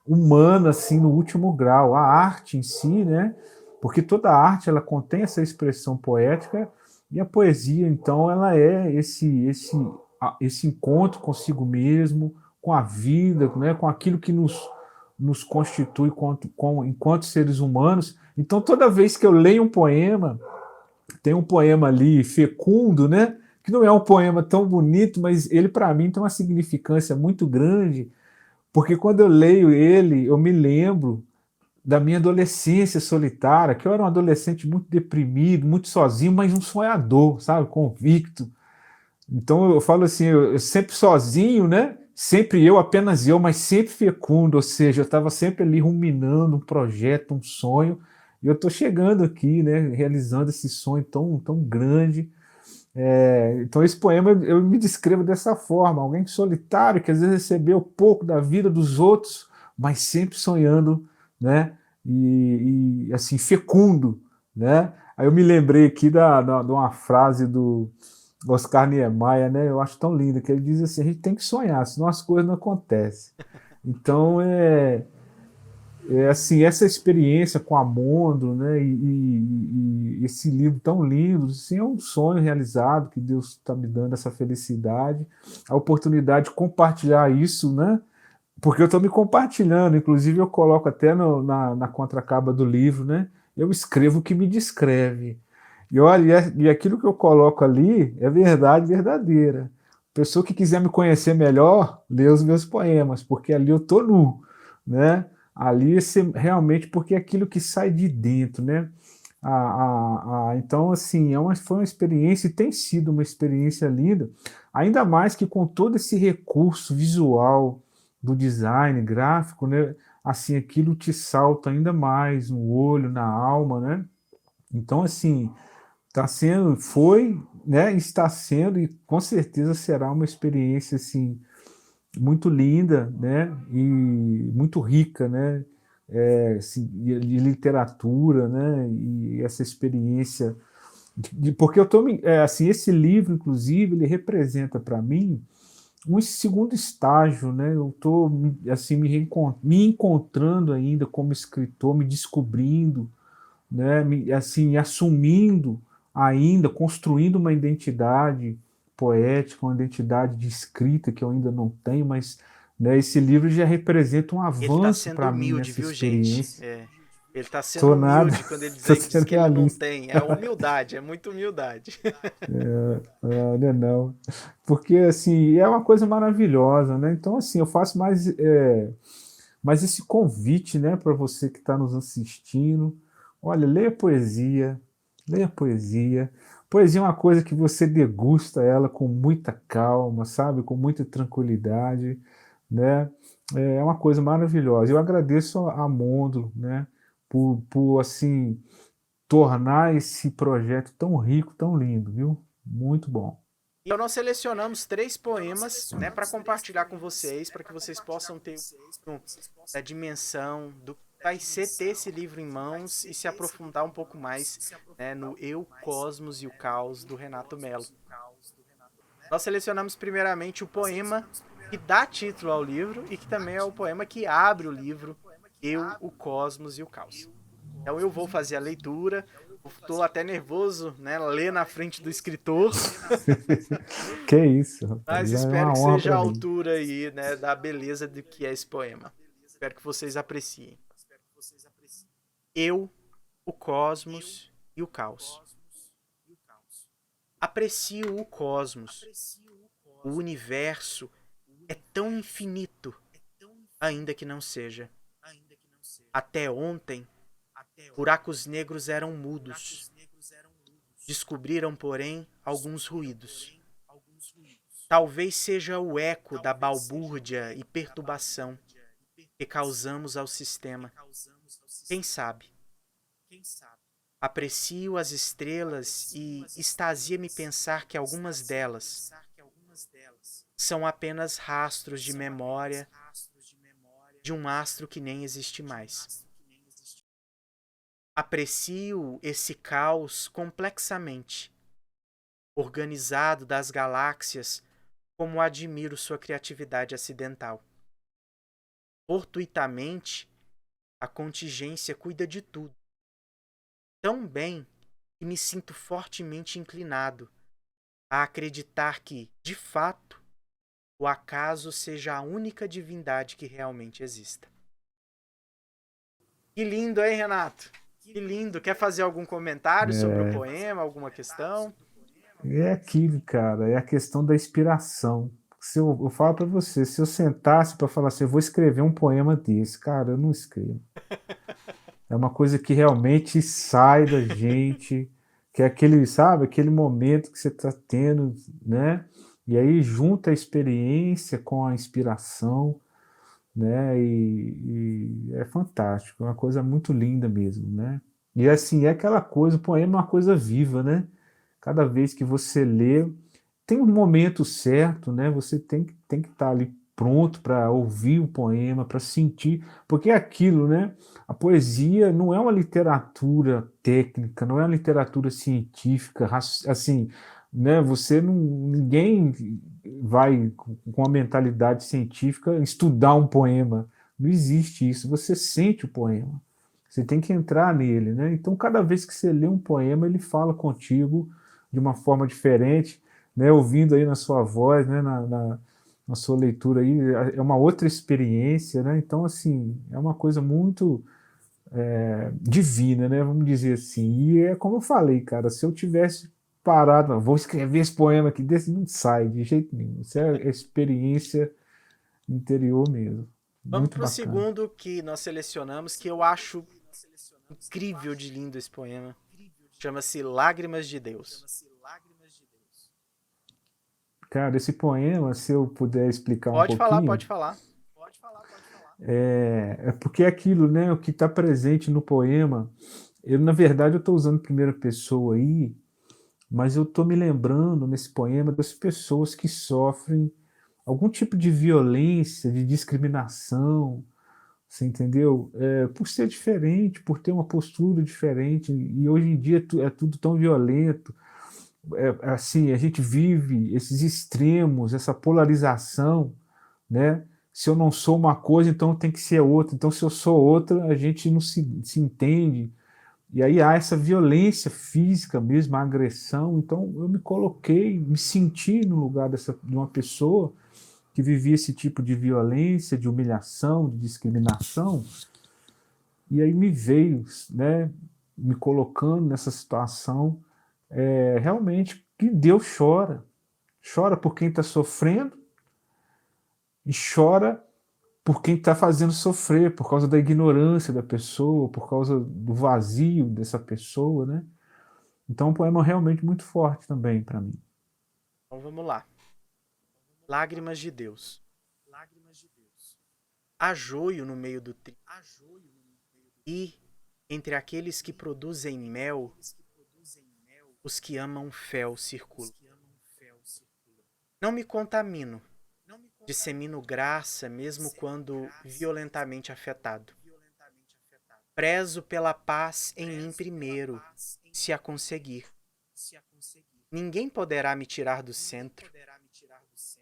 humana assim no último grau, a arte em si, né? Porque toda arte ela contém essa expressão poética e a poesia, então, ela é esse encontro consigo mesmo, com a vida, né? Com aquilo que nos constitui enquanto seres humanos. Então, toda vez que eu leio um poema, tem um poema ali fecundo, né? Que não é um poema tão bonito, mas ele para mim tem uma significância muito grande, porque quando eu leio ele, eu me lembro da minha adolescência solitária, que eu era um adolescente muito deprimido, muito sozinho, mas um sonhador, sabe, convicto. Então eu falo assim, eu sempre sozinho, né? Sempre eu, apenas eu, mas sempre fecundo, ou seja, eu estava sempre ali ruminando um projeto, um sonho, e eu estou chegando aqui, né, realizando esse sonho tão grande. Então esse poema eu me descrevo dessa forma, alguém solitário que às vezes recebeu pouco da vida dos outros, mas sempre sonhando, né, e assim, fecundo, né. Aí eu me lembrei aqui de uma frase do Oscar Niemeyer, né? Eu acho tão lindo que ele diz assim: a gente tem que sonhar, senão as coisas não acontecem. Então assim, essa experiência com a Mondo, né, e esse livro tão lindo, assim, é um sonho realizado, que Deus está me dando essa felicidade, a oportunidade de compartilhar isso, né, porque eu estou me compartilhando, inclusive eu coloco até na contracapa do livro, né, eu escrevo o que me descreve. E olha, e aquilo que eu coloco ali é verdade verdadeira. Pessoa que quiser me conhecer melhor, lê os meus poemas, porque ali eu estou nu, né? Ali realmente porque é aquilo que sai de dentro, né? Então, assim, foi uma experiência, e tem sido uma experiência linda, ainda mais que com todo esse recurso visual do design gráfico, né? Assim, aquilo te salta ainda mais no olho, na alma, né? Então, assim, está sendo, foi, né? Está sendo e com certeza será uma experiência, assim, muito linda, né? E muito rica, né? Assim, de literatura, né? E essa experiência porque eu tô assim, esse livro, inclusive, ele representa para mim um segundo estágio, né? Eu estou assim me encontrando ainda como escritor, me descobrindo, né? Assim, assumindo ainda, construindo uma identidade poética, uma identidade de escrita que eu ainda não tenho, mas, né, esse livro já representa um Ele tá avanço sendo para mim humilde, nessa viu, gente? experiência. Ele tá sendo Tô nada, humilde quando ele tô diz sendo que ele não realista. tem. É humildade, é muita humildade. Não, é não. Porque, assim, é uma coisa maravilhosa, né? Então, assim, eu faço mais esse convite, né, para você que está nos assistindo. Olha, leia poesia, leia poesia. Poesia é uma coisa que você degusta ela com muita calma, sabe? Com muita tranquilidade, né? É uma coisa maravilhosa. Eu agradeço a Mondo, né, por assim, tornar esse projeto tão rico, tão lindo, viu? Muito bom. Então nós selecionamos 3 poemas, né, para compartilhar com vocês, para que vocês possam ter a dimensão do que vai ser ter esse livro em mãos e se aprofundar um pouco mais, né, no Eu, Cosmos e o Caos do Renato Mello. Nós selecionamos primeiramente o poema que dá título ao livro e que também é o poema que abre o livro Eu, o Cosmos e o Caos. Então eu vou fazer a leitura. Estou até nervoso, né? Ler na frente do escritor. Que isso, rapaz, Mas é espero uma que honra seja a para mim. altura aí, né? Da beleza do que é esse poema. Espero que vocês apreciem. Eu, o cosmos e o caos. Aprecio o cosmos. O universo é tão infinito, ainda que não seja. Até ontem, buracos negros eram mudos. Descobriram, porém, alguns ruídos. Talvez seja o eco da balbúrdia e perturbação que causamos ao sistema. Quem sabe? Aprecio as estrelas e extasia-me pensar que algumas delas são apenas rastros de memória de um astro que nem existe mais. Aprecio esse caos complexamente, organizado das galáxias, como admiro sua criatividade acidental. Fortuitamente, a contingência cuida de tudo, tão bem que me sinto fortemente inclinado a acreditar que, de fato, o acaso seja a única divindade que realmente exista. Que lindo, hein, Renato? Que lindo. Quer fazer algum comentário sobre o poema, alguma questão? É aquilo, cara, é a questão da inspiração. Se eu falo para você, se eu sentasse para falar assim, eu vou escrever um poema desse, cara, eu não escrevo. É uma coisa que realmente sai da gente, que é aquele, sabe, aquele momento que você está tendo, né? E aí junta a experiência com a inspiração, né? E é fantástico, é uma coisa muito linda mesmo, né? E assim, é aquela coisa, o poema é uma coisa viva, né? Cada vez que você lê, tem um momento certo, né? Você tem que estar ali pronto para ouvir o poema, para sentir, porque é aquilo, né? A poesia não é uma literatura técnica, não é uma literatura científica, assim, né? Ninguém vai com a mentalidade científica estudar um poema, Não existe isso. Você sente o poema. Você tem que entrar nele, né? Então, cada vez que você lê um poema, ele fala contigo de uma forma diferente, né? Ouvindo aí na sua voz, né? Na sua leitura aí, é uma outra experiência, né? Então, assim, é uma coisa muito divina, né? Vamos dizer assim. E é como eu falei, cara, se eu tivesse parado, vou escrever esse poema aqui, desse não sai de jeito nenhum. Isso é experiência interior mesmo. Vamos Muito pro bacana. segundo que nós selecionamos, que eu acho incrível de lindo esse poema. Chama-se Lágrimas de Deus. Cara, esse poema, se eu puder explicar um Pode falar, pouquinho, pode falar. é porque é aquilo, né? O que está presente no poema. Eu, na verdade, eu estou usando primeira pessoa aí, mas eu estou me lembrando nesse poema das pessoas que sofrem algum tipo de violência, de discriminação, você entendeu? Por ser diferente, por ter uma postura diferente, e hoje em dia é tudo tão violento. Assim, a gente vive esses extremos, essa polarização, né? Se eu não sou uma coisa, então tem que ser outra. Então, se eu sou outra, a gente não se entende. E aí há essa violência física mesmo, a agressão. Então, eu me coloquei, me senti no lugar de uma pessoa que vivia esse tipo de violência, de humilhação, de discriminação. E aí me veio, né, me colocando nessa situação, realmente que Deus chora. Chora por quem está sofrendo e chora por quem está fazendo sofrer, por causa da ignorância da pessoa, por causa do vazio dessa pessoa, né? Então, é um poema realmente muito forte também para mim. Então vamos lá. Lágrimas de Deus. Há joio no meio do trigo e, entre aqueles que produzem mel, os que amam fel circulam. Não me contamino, dissemino graça mesmo quando violentamente afetado. Prezo pela paz em mim primeiro, se a conseguir. Ninguém poderá me tirar do centro.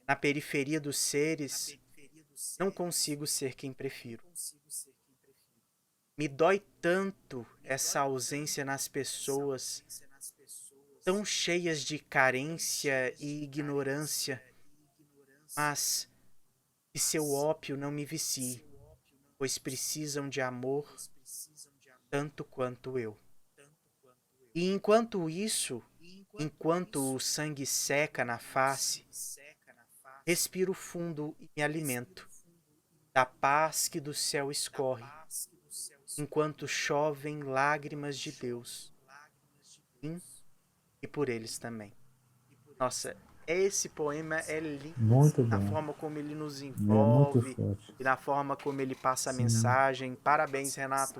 Na periferia dos seres, não consigo ser quem prefiro. Me dói tanto essa ausência nas pessoas, tão cheias de carência e ignorância, mas que seu ópio não me vicie, pois precisam de amor tanto quanto eu. E enquanto isso, enquanto o sangue seca na face, respiro fundo e me alimento da paz que do céu escorre, enquanto chovem lágrimas de Deus, em mim e por eles também. Nossa, esse poema é lindo Muito na bom. forma como ele nos É muito envolve forte. e na forma como ele passa a Sim. mensagem. Parabéns, Renato.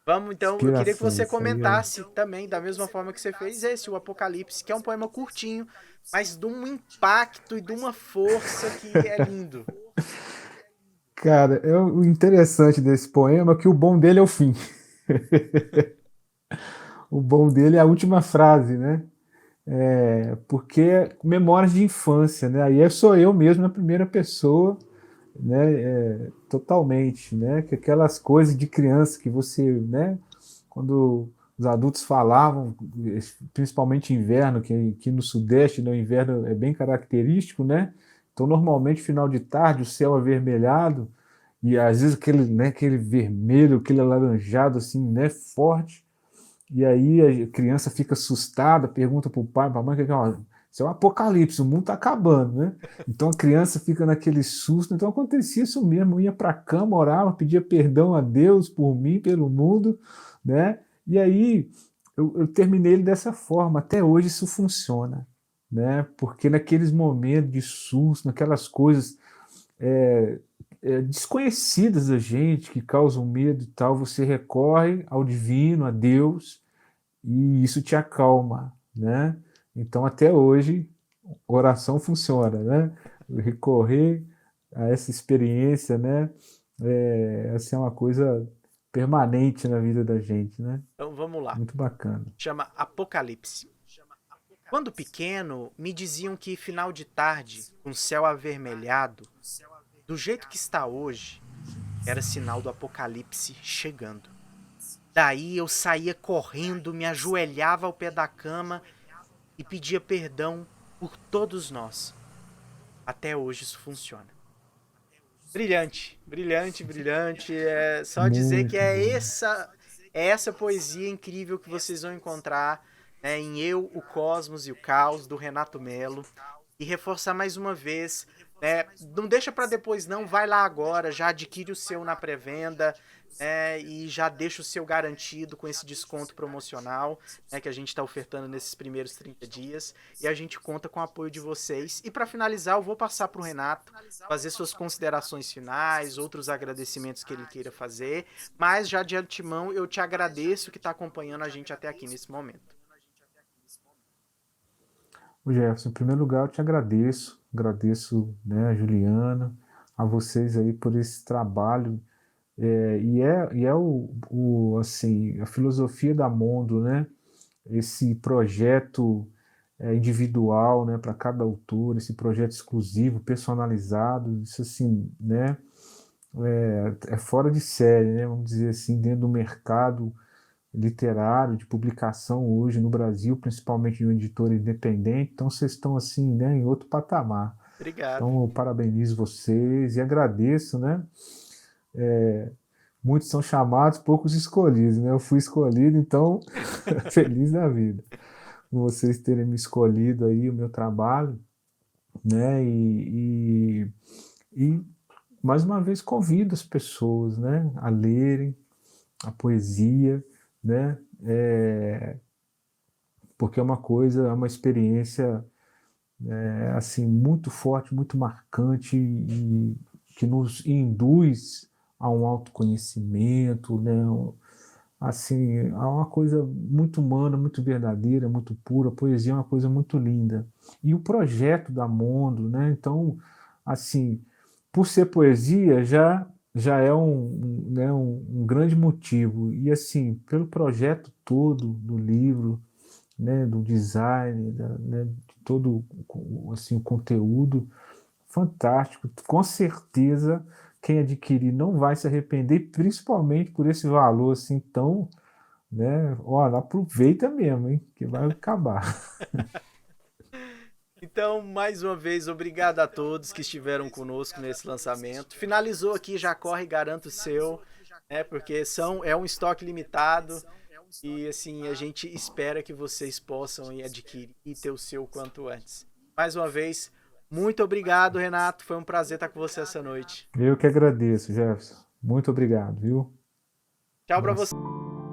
Vamos então, eu queria que Inspiração, você isso aí é. comentasse também, da mesma forma que você fez esse, o Apocalipse, que é um poema curtinho, mas de um impacto e de uma força que é lindo. Cara, o interessante desse poema é que o bom dele é o fim. O bom dele é a última frase, né? Porque é memórias de infância, né? Aí sou eu mesmo na primeira pessoa, né? Totalmente, né? Que aquelas coisas de criança que você, né? Quando os adultos falavam, principalmente inverno, que no Sudeste, no inverno é bem característico, né? Então, normalmente, final de tarde, o céu avermelhado, e às vezes aquele, né, aquele vermelho, aquele alaranjado, assim, né, forte. E aí a criança fica assustada, pergunta para o pai, para a mãe, isso é um apocalipse, o mundo está acabando, né? Então a criança fica naquele susto. Então acontecia isso mesmo, eu ia para a cama, orava, pedia perdão a Deus por mim, pelo mundo, né? E aí eu terminei ele dessa forma. Até hoje isso funciona, né? Porque naqueles momentos de susto, naquelas coisas é, desconhecidas da gente, que causam medo e tal, você recorre ao divino, a Deus, e isso te acalma, né? Então, até hoje, oração funciona, né? Recorrer a essa experiência, né? Assim, é uma coisa permanente na vida da gente, né? Então vamos lá. Muito bacana. Chama Apocalipse. Quando pequeno, me diziam que final de tarde, com céu avermelhado, do jeito que está hoje, era sinal do apocalipse chegando. Daí eu saía correndo, me ajoelhava ao pé da cama e pedia perdão por todos nós. Até hoje isso funciona. Brilhante, brilhante, brilhante. É só dizer que Muito bom. é essa poesia incrível que vocês vão encontrar, né, em Eu, o Cosmos e o Caos, do Renato Melo. E reforçar mais uma vez, né, não deixa para depois não, vai lá agora, já adquire o seu na pré-venda, e já deixa o seu garantido com esse desconto promocional, né, que a gente está ofertando nesses primeiros 30 dias. E a gente conta com o apoio de vocês. E para finalizar, eu vou passar para o Renato fazer suas considerações finais, outros agradecimentos que ele queira fazer. Mas já de antemão, eu te agradeço que está acompanhando a gente até aqui nesse momento. Ô Jefferson, em primeiro lugar, eu te agradeço, né, a Juliana, a vocês aí por esse trabalho, assim, a filosofia da Mondo, né, esse projeto individual, né, para cada autor, esse projeto exclusivo, personalizado, isso assim, né, é fora de série, né, vamos dizer assim, dentro do mercado literário, de publicação hoje no Brasil, principalmente de uma editora independente, então vocês estão assim, né, em outro patamar. Obrigado. Então eu parabenizo vocês e agradeço, né? Muitos são chamados, poucos escolhidos, né? Eu fui escolhido, então feliz da vida com vocês terem me escolhido aí o meu trabalho, né? E mais uma vez convido as pessoas, né, a lerem a poesia, né? Porque é uma coisa, é uma experiência assim muito forte, muito marcante e que nos induz a um autoconhecimento, né? Assim, é uma coisa muito humana, muito verdadeira, muito pura. A poesia é uma coisa muito linda. E o projeto da Mondo, né? Então, assim, por ser poesia já é né, um grande motivo. E assim, pelo projeto todo do livro, né, do design, né, de todo assim, o conteúdo fantástico. Com certeza, quem adquirir não vai se arrepender, principalmente por esse valor assim tão, né? Olha, aproveita mesmo, hein, que vai acabar. Então, mais uma vez, obrigado a todos que estiveram conosco nesse lançamento. Finalizou aqui, já corre e garanta o seu, né? Porque é um estoque limitado e assim a gente espera que vocês possam ir adquirir e ter o seu quanto antes. Mais uma vez, muito obrigado, Renato. Foi um prazer estar com você essa noite. Eu que agradeço, Jefferson. Muito obrigado, viu? Tchau para Nossa. você.